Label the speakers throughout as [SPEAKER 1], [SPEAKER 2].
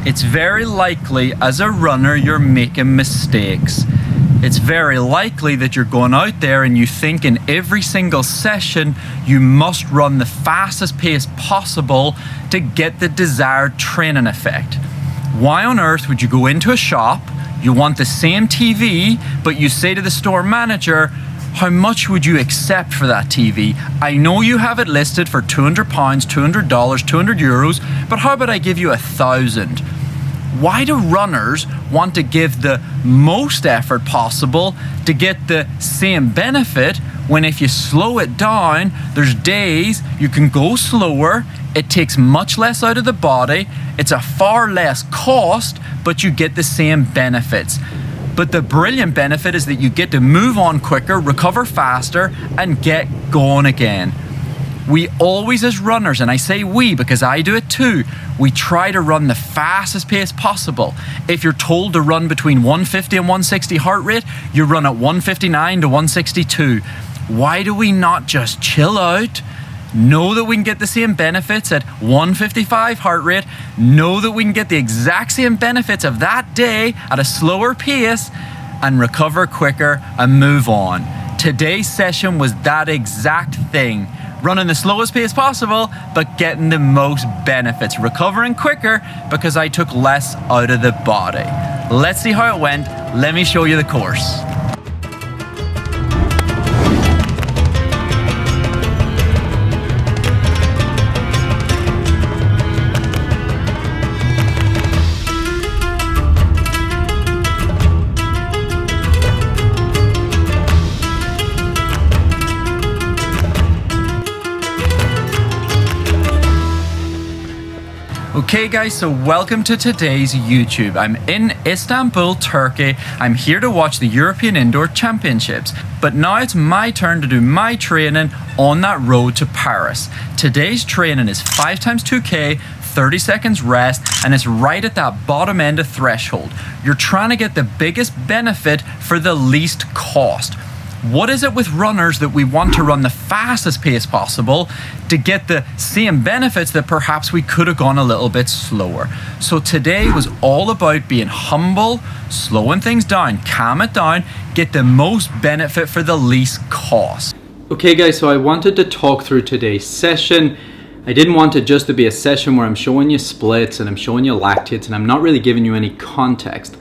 [SPEAKER 1] It's very likely as a runner you're making mistakes. It's very likely that you're going out there and you think in every single session you must run the fastest pace possible to get the desired training effect. Why on earth would you go into a shop, you want the same TV, but you say to the store manager, how much would you accept for that TV? I know you have it listed for £200, $200, €200, but how about I give you 1,000? Why do runners want to give the most effort possible to get the same benefit when if you slow it down, there's days you can go slower, it takes much less out of the body, it's a far less cost, but you get the same benefits. But the brilliant benefit is that you get to move on quicker, recover faster, and get going again. We always as runners, and I say we because I do it too, we try to run the fastest pace possible. If you're told to run between 150 and 160 heart rate, you run at 159 to 162. Why do we not just chill out, know that we can get the same benefits at 155 heart rate, know that we can get the exact same benefits of that day at a slower pace, and recover quicker and move on? Today's session was that exact thing. Running the slowest pace possible, but getting the most benefits. Recovering quicker because I took less out of the body. Let's see how it went. Let me show you the course. Okay guys, so welcome to today's YouTube. I'm in Istanbul, Turkey. I'm here to watch the European Indoor Championships. But now it's my turn to do my training on that road to Paris. Today's training is 5 times 2K, 30 seconds rest, and it's right at that bottom end of threshold. You're trying to get the biggest benefit for the least cost. What is it with runners that we want to run the fastest pace possible to get the same benefits that perhaps we could have gone a little bit slower? So today was all about being humble, slowing things down, calm it down, get the most benefit for the least cost. Okay guys, so I wanted to talk through today's session. I didn't want it just to be a session where I'm showing you splits and I'm showing you lactates and I'm not really giving you any context.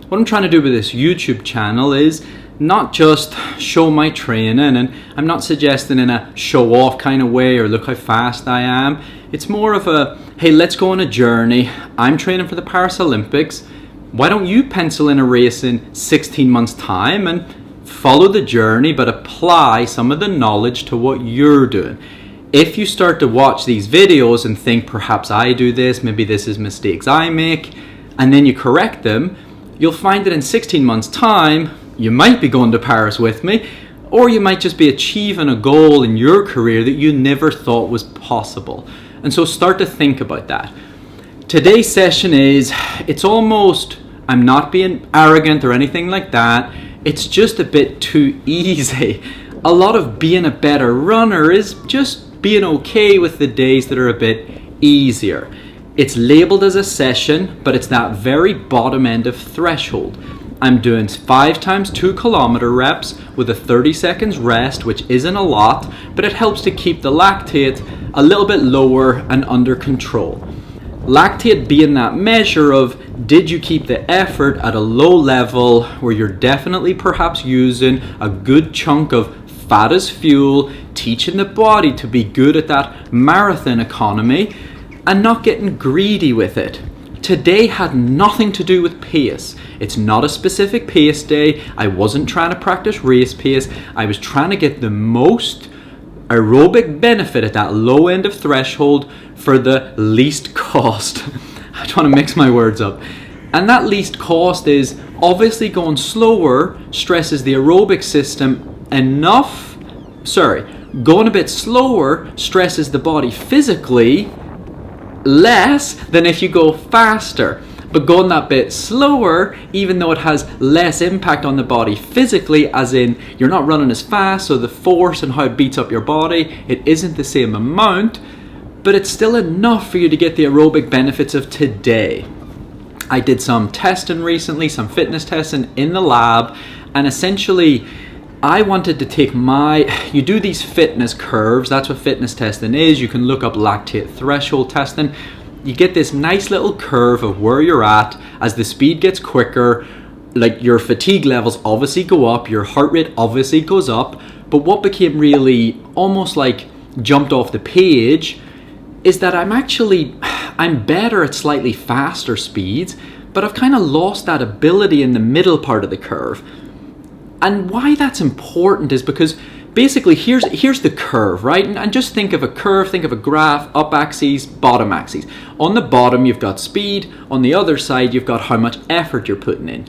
[SPEAKER 1] What I'm trying to do with this YouTube channel is not just show my training, and I'm not suggesting in a show off kind of way or look how fast I am. It's more of a, hey, let's go on a journey. I'm training for the Paris Olympics. Why don't you pencil in a race in 16 months time and follow the journey but apply some of the knowledge to what you're doing? If you start to watch these videos and think perhaps I do this, maybe this is mistakes I make, and then you correct them, you'll find that in 16 months time you might be going to Paris with me, or you might just be achieving a goal in your career that you never thought was possible. And so start to think about that. Today's session is, it's almost, I'm not being arrogant or anything like that, it's just a bit too easy. A lot of being a better runner is just being okay with the days that are a bit easier. It's labeled as a session, but it's that very bottom end of threshold. I'm doing 5 times 2 kilometer reps with a 30 seconds rest, which isn't a lot, but it helps to keep the lactate a little bit lower and under control. Lactate being that measure of, did you keep the effort at a low level where you're definitely perhaps using a good chunk of fat as fuel, teaching the body to be good at that marathon economy and not getting greedy with it. Today had nothing to do with pace. It's not a specific pace day. I wasn't trying to practice race pace. I was trying to get the most aerobic benefit at that low end of threshold for the least cost. I don't want to mix my words up. And that least cost is obviously going slower stresses the aerobic system enough. Going a bit slower stresses the body physically less than if you go faster. But going that bit slower, even though it has less impact on the body physically, as in you're not running as fast, so the force and how it beats up your body, it isn't the same amount, but it's still enough for you to get the aerobic benefits of today.
[SPEAKER 2] I did some testing recently, some fitness testing in the lab, and essentially I wanted to take you do these fitness curves, that's what fitness testing is. You can look up lactate threshold testing. You get this nice little curve of where you're at as the speed gets quicker, like your fatigue levels obviously go up, your heart rate obviously goes up, but what became really almost like jumped off the page is that I'm better at slightly faster speeds, but I've kind of lost that ability in the middle part of the curve. And why that's important is because basically here's the curve, right? And just think of a curve, think of a graph, up axis, bottom axis. On the bottom you've got speed, on the other side you've got how much effort you're putting in.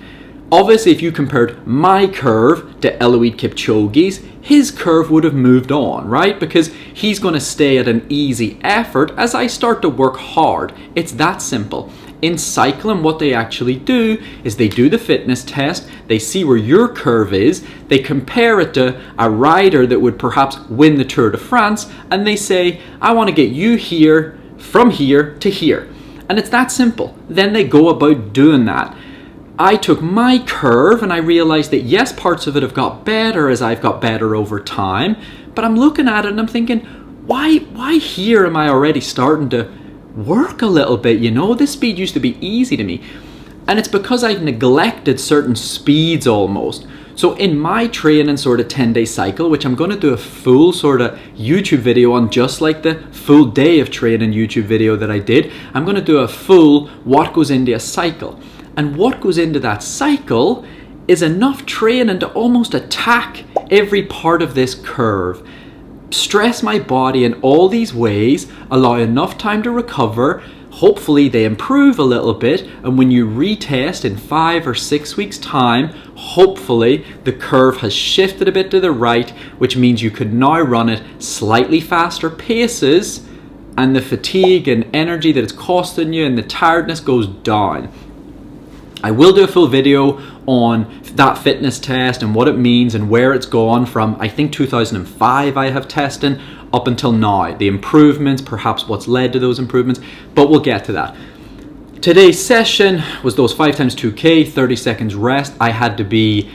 [SPEAKER 2] Obviously if you compared my curve to Eliud Kipchoge's, his curve would have moved on, right? Because he's going to stay at an easy effort as I start to work hard. It's that simple. In cycling, what they actually do is they do the fitness test, they see where your curve is, they compare it to a rider that would perhaps win the Tour de France, and they say, I want to get you here, from here to here. And it's that simple. Then they go about doing that. I took my curve and I realized that yes, parts of it have got better as I've got better over time, but I'm looking at it and I'm thinking, why here am I already starting to work a little bit, you know? This speed used to be easy to me. And it's because I've neglected certain speeds almost. So in my training sort of 10-day cycle, which I'm going to do a full sort of YouTube video on, just like the full day of training YouTube video that I did, I'm going to do a full what goes into a cycle. And what goes into that cycle is enough training to almost attack every part of this curve. Stress my body in all these ways, allow enough time to recover, hopefully they improve a little bit, and when you retest in 5 or 6 weeks time, hopefully the curve has shifted a bit to the right, which means you could now run at slightly faster paces and the fatigue and energy that it's costing you and the tiredness goes down. I will do a full video on that fitness test and what it means and where it's gone from, I think 2005 I have testing up until now. The improvements, perhaps what's led to those improvements, but we'll get to that. Today's session was those 5x2K, 30 seconds rest. I had to be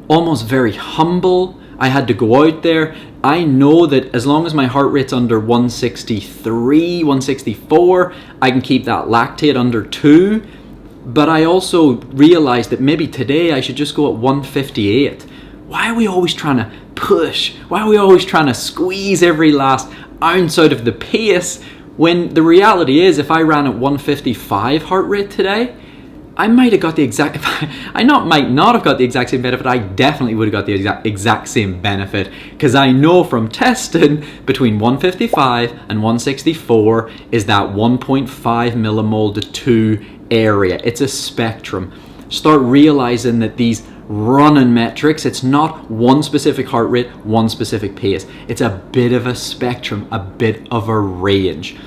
[SPEAKER 2] almost very humble. I had to go out there. I know that as long as my heart rate's under 163, 164, I can keep that lactate under 2. But I also realized that maybe today I should just go at 158. Why are we always trying to push? Why are we always trying to squeeze every last ounce out of the pace when the reality is if I ran at 155 heart rate today, I might have got the exact, might not have got the exact same benefit, I definitely would have got the exact same benefit, because I know from testing between 155 and 164 is that 1.5 millimole to 2 area. It's a spectrum. Start realizing that these running metrics, it's not one specific heart rate, one specific pace. It's a bit of a spectrum, a bit of a range.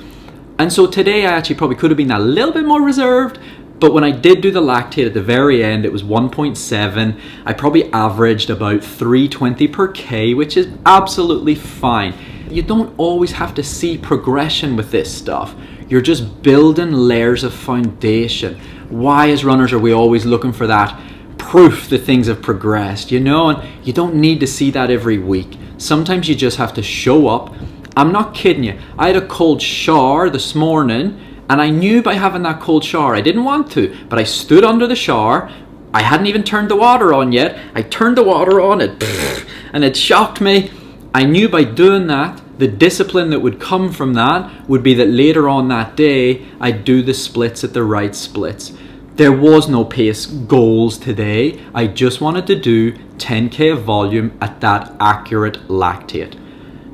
[SPEAKER 2] And so today I actually probably could have been a little bit more reserved, but when I did do the lactate at the very end, it was 1.7. I probably averaged about 320 per K, which is absolutely fine. You don't always have to see progression with this stuff. You're just building layers of foundation. Why as runners are we always looking for that proof that things have progressed, you know? And you don't need to see that every week. Sometimes you just have to show up. I'm not kidding you. I had a cold shower this morning, and I knew by having that cold shower, I didn't want to, but I stood under the shower. I hadn't even turned the water on yet. I turned the water on, and it shocked me. I knew by doing that, the discipline that would come from that would be that later on that day, I'd do the splits at the right splits. There was no pace goals today. I just wanted to do 10K of volume at that accurate lactate.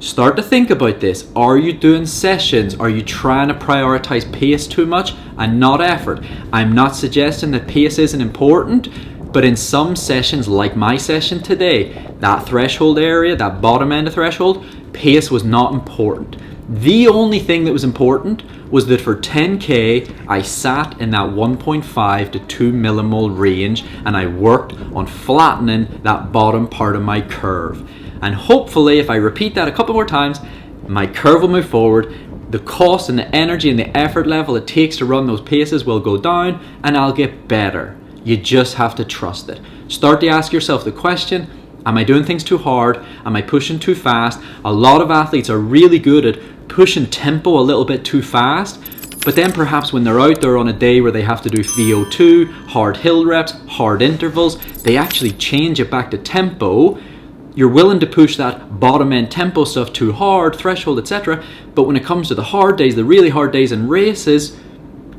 [SPEAKER 2] Start to think about this. Are you doing sessions? Are you trying to prioritize pace too much and not effort? I'm not suggesting that pace isn't important, but in some sessions, like my session today, that threshold area, that bottom end of threshold, pace was not important. The only thing that was important was that for 10K, I sat in that 1.5 to 2 millimole range and I worked on flattening that bottom part of my curve. And hopefully, if I repeat that a couple more times, my curve will move forward. the cost and the energy and the effort level it takes to run those paces will go down, and I'll get better. You just have to trust it. Start to ask yourself the question, am I doing things too hard? Am I pushing too fast? A lot of athletes are really good at pushing tempo a little bit too fast, but then perhaps when they're out there on a day where they have to do VO2, hard hill reps, hard intervals, they actually change it back to tempo. You're willing to push that bottom end tempo stuff too hard, threshold, etc. But when it comes to the hard days, the really hard days in races,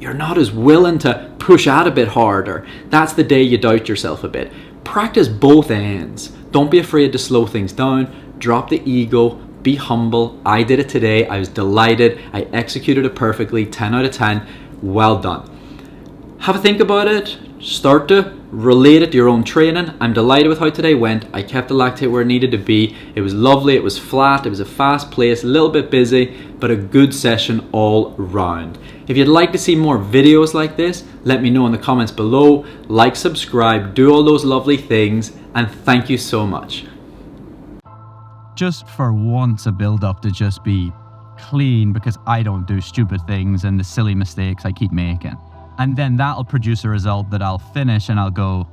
[SPEAKER 2] you're not as willing to push out a bit harder. That's the day you doubt yourself a bit. Practice both ends. Don't be afraid to slow things down. Drop the ego. Be humble. I did it today. I was delighted. I executed it perfectly. 10 out of 10. Well done. Have a think about it. Start to relate it to your own training. I'm delighted with how today went. I kept the lactate where it needed to be. It was lovely. It was flat. It was a fast pace, a little bit busy, but a good session all round. If you'd like to see more videos like this, let me know in the comments below. Like, subscribe, do all those lovely things, and thank you so much.
[SPEAKER 1] Just for once, a build up to just be clean because I don't do stupid things and the silly mistakes I keep making. And then that'll produce a result that I'll finish and I'll go,